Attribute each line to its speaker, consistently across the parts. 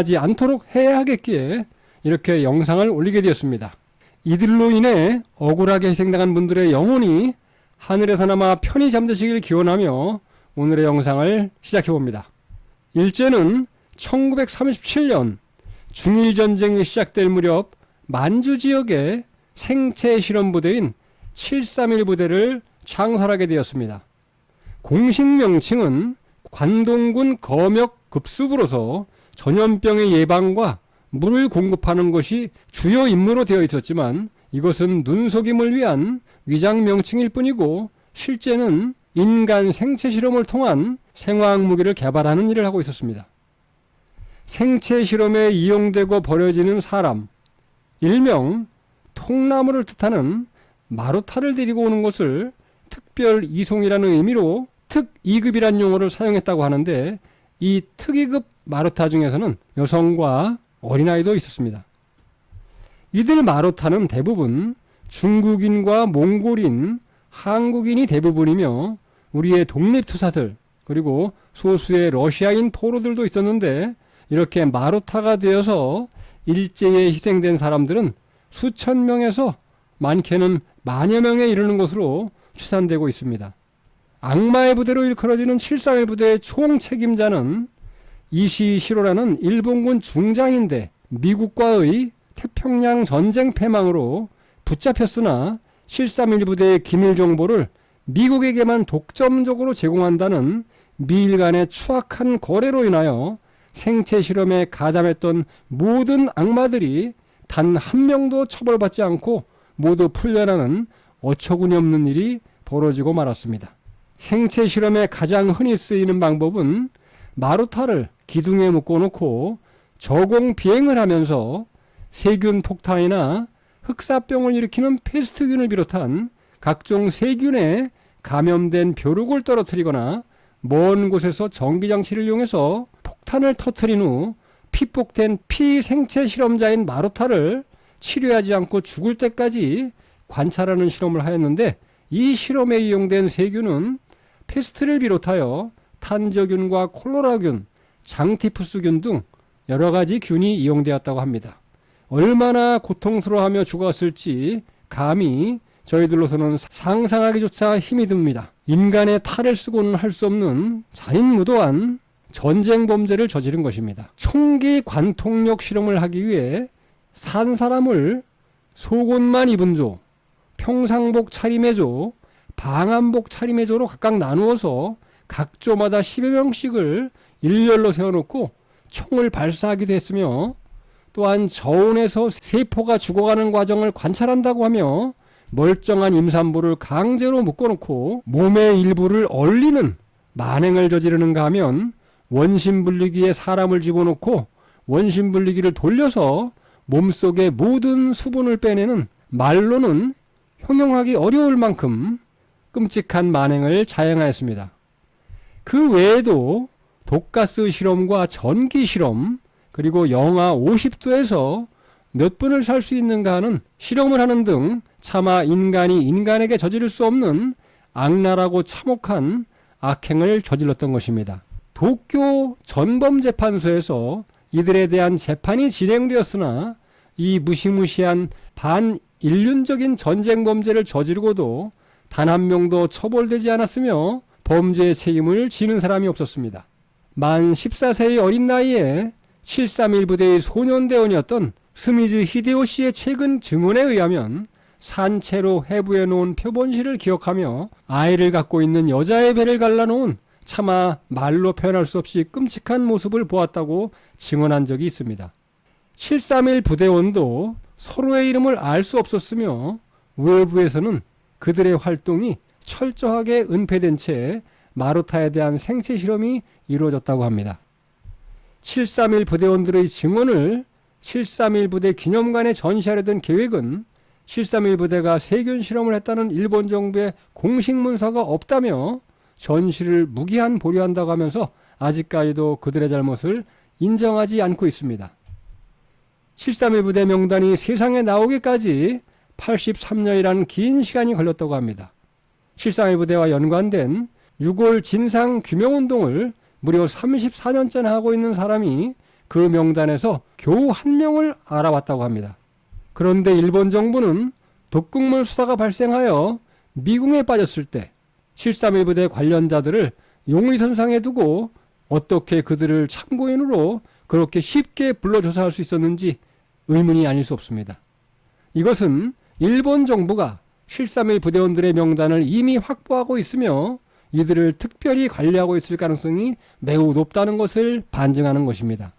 Speaker 1: 하지 않도록 해야 하겠기에 이렇게 영상을 올리게 되었습니다. 이들로 인해 억울하게 희생당한 분들의 영혼이 하늘에서나마 편히 잠드시길 기원하며 오늘의 영상을 시작해봅니다. 일제는 1937년 중일전쟁이 시작될 무렵 만주 지역에 생체 실험 부대인 731 부대를 창설하게 되었습니다. 공식 명칭은 관동군 검역급수부로서 전염병의 예방과 물을 공급하는 것이 주요 임무로 되어 있었지만 이것은 눈속임을 위한 위장 명칭일 뿐이고 실제는 인간 생체 실험을 통한 생화학 무기를 개발하는 일을 하고 있었습니다. 생체 실험에 이용되고 버려지는 사람, 일명 통나무를 뜻하는 마루타를 데리고 오는 것을 특별 이송이라는 의미로 특 2급이라는 용어를 사용했다고 하는데 이 특 2급 마루타 중에서는 여성과 어린아이도 있었습니다. 이들 마루타는 대부분 중국인과 몽골인, 한국인이 대부분이며 우리의 독립투사들 그리고 소수의 러시아인 포로들도 있었는데 이렇게 마루타가 되어서 일제에 희생된 사람들은 수천 명에서 많게는 만여 명에 이르는 것으로 추산되고 있습니다. 악마의 부대로 일컬어지는 731 부대의 총책임자는 이시시로라는 일본군 중장인데 미국과의 태평양 전쟁 패망으로 붙잡혔으나 731 부대의 기밀 정보를 미국에게만 독점적으로 제공한다는 미일 간의 추악한 거래로 인하여 생체 실험에 가담했던 모든 악마들이 단 한 명도 처벌받지 않고 모두 풀려나는 어처구니 없는 일이 벌어지고 말았습니다. 생체 실험에 가장 흔히 쓰이는 방법은 마루타를 기둥에 묶어놓고 저공 비행을 하면서 세균 폭탄이나 흑사병을 일으키는 페스트균을 비롯한 각종 세균에 감염된 벼룩을 떨어뜨리거나 먼 곳에서 전기장치를 이용해서 폭탄을 터뜨린 후 피폭된 피생체 실험자인 마루타를 치료하지 않고 죽을 때까지 관찰하는 실험을 하였는데 이 실험에 이용된 세균은 페스트를 비롯하여 탄저균과 콜로라균, 장티푸스균 등 여러 가지 균이 이용되었다고 합니다. 얼마나 고통스러워하며 죽었을지 감히 저희들로서는 상상하기조차 힘이 듭니다. 인간의 탈을 쓰고는 할 수 없는 잔인무도한 전쟁 범죄를 저지른 것입니다. 총기 관통력 실험을 하기 위해 산 사람을 속옷만 입은 조, 평상복 차림의조, 방한복 차림의조로 각각 나누어서 각 조마다 10여 명씩을 일렬로 세워놓고 총을 발사하기도 했으며 또한 저온에서 세포가 죽어가는 과정을 관찰한다고 하며 멀쩡한 임산부를 강제로 묶어놓고 몸의 일부를 얼리는 만행을 저지르는가 하면 원심분리기에 사람을 집어넣고 원심분리기를 돌려서 몸속의 모든 수분을 빼내는 말로는 형용하기 어려울 만큼 끔찍한 만행을 자행하였습니다. 그 외에도 독가스 실험과 전기 실험 그리고 영하 50도에서 몇 분을 살 수 있는가 하는 실험을 하는 등 차마 인간이 인간에게 저지를 수 없는 악랄하고 참혹한 악행을 저질렀던 것입니다. 도쿄 전범재판소에서 이들에 대한 재판이 진행되었으나 이 무시무시한 반인륜적인 전쟁 범죄를 저지르고도 단 한 명도 처벌되지 않았으며 범죄의 책임을 지는 사람이 없었습니다. 만 14세의 어린 나이에 731 부대의 소년대원이었던 스미즈 히데요시의 최근 증언에 의하면 산채로 해부해 놓은 표본실을 기억하며 아이를 갖고 있는 여자의 배를 갈라놓은 차마 말로 표현할 수 없이 끔찍한 모습을 보았다고 증언한 적이 있습니다. 731 부대원도 서로의 이름을 알 수 없었으며 외부에서는 그들의 활동이 철저하게 은폐된 채 마루타에 대한 생체 실험이 이루어졌다고 합니다. 731 부대원들의 증언을 731 부대 기념관에 전시하려던 계획은 731 부대가 세균 실험을 했다는 일본 정부의 공식 문서가 없다며 전시를 무기한 보류한다고 하면서 아직까지도 그들의 잘못을 인정하지 않고 있습니다. 731 부대 명단이 세상에 나오기까지 83년이라는 긴 시간이 걸렸다고 합니다. 731 부대와 연관된 6월 진상 규명운동을 무려 34년째나 하고 있는 사람이 그 명단에서 겨우 한 명을 알아왔다고 합니다. 그런데 일본 정부는 독극물 수사가 발생하여 미궁에 빠졌을 때 7.3 부대 관련자들을 용의선상에 두고 어떻게 그들을 참고인으로 그렇게 쉽게 불러 조사할 수 있었는지 의문이 아닐 수 없습니다. 이것은 일본 정부가 7.3 부대원들의 명단을 이미 확보하고 있으며 이들을 특별히 관리하고 있을 가능성이 매우 높다는 것을 반증하는 것입니다.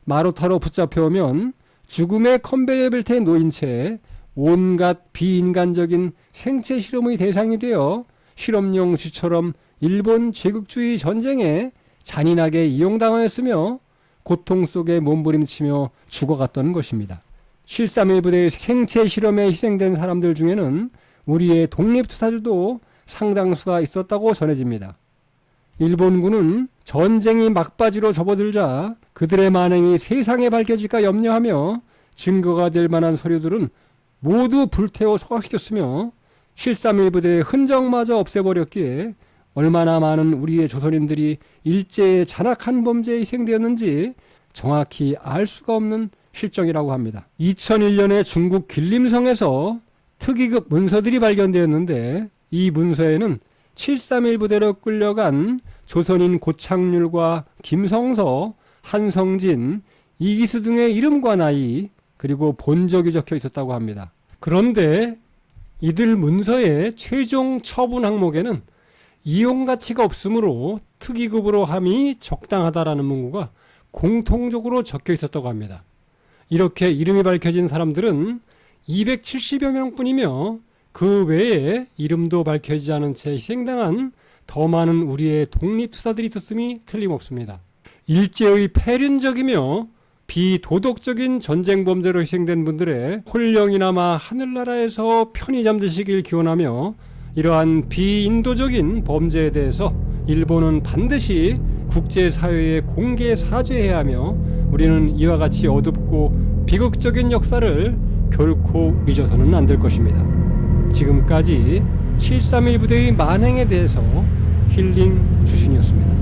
Speaker 1: 마루타로 붙잡혀오면 죽음의 컨베이어 벨트에 놓인 채 온갖 비인간적인 생체 실험의 대상이 되어 실험용 쥐처럼 일본 제국주의 전쟁에 잔인하게 이용당하였으며 고통 속에 몸부림치며 죽어갔던 것입니다. 7.3 부대의 생체 실험에 희생된 사람들 중에는 우리의 독립투사들도 상당수가 있었다고 전해집니다. 일본군은 전쟁이 막바지로 접어들자 그들의 만행이 세상에 밝혀질까 염려하며 증거가 될 만한 서류들은 모두 불태워 소각시켰으며 7.3 부대의 흔적마저 없애버렸기에 얼마나 많은 우리의 조선인들이 일제의 잔악한 범죄에 희생되었는지 정확히 알 수가 없는 실정이라고 합니다. 2001년에 중국 길림성에서 특이급 문서들이 발견되었는데 이 문서에는 7.3 부대로 끌려간 조선인 고창률과 김성서, 한성진, 이기수 등의 이름과 나이 그리고 본적이 적혀 있었다고 합니다. 그런데 이들 문서의 최종 처분 항목에는 이용 가치가 없으므로 특이급으로 함이 적당하다라는 문구가 공통적으로 적혀 있었다고 합니다. 이렇게 이름이 밝혀진 사람들은 270여 명뿐이며 그 외에 이름도 밝혀지지 않은 채 희생당한 더 많은 우리의 독립투사들이 있었음이 틀림없습니다. 일제의 패륜적이며 비도덕적인 전쟁 범죄로 희생된 분들의 홀령이나마 하늘나라에서 편히 잠드시길 기원하며 이러한 비인도적인 범죄에 대해서 일본은 반드시 국제사회에 공개 사죄해야 하며 우리는 이와 같이 어둡고 비극적인 역사를 결코 잊어서는 안 될 것입니다. 지금까지 7.3 부대의 만행에 대해서 힐링 주신이었습니다.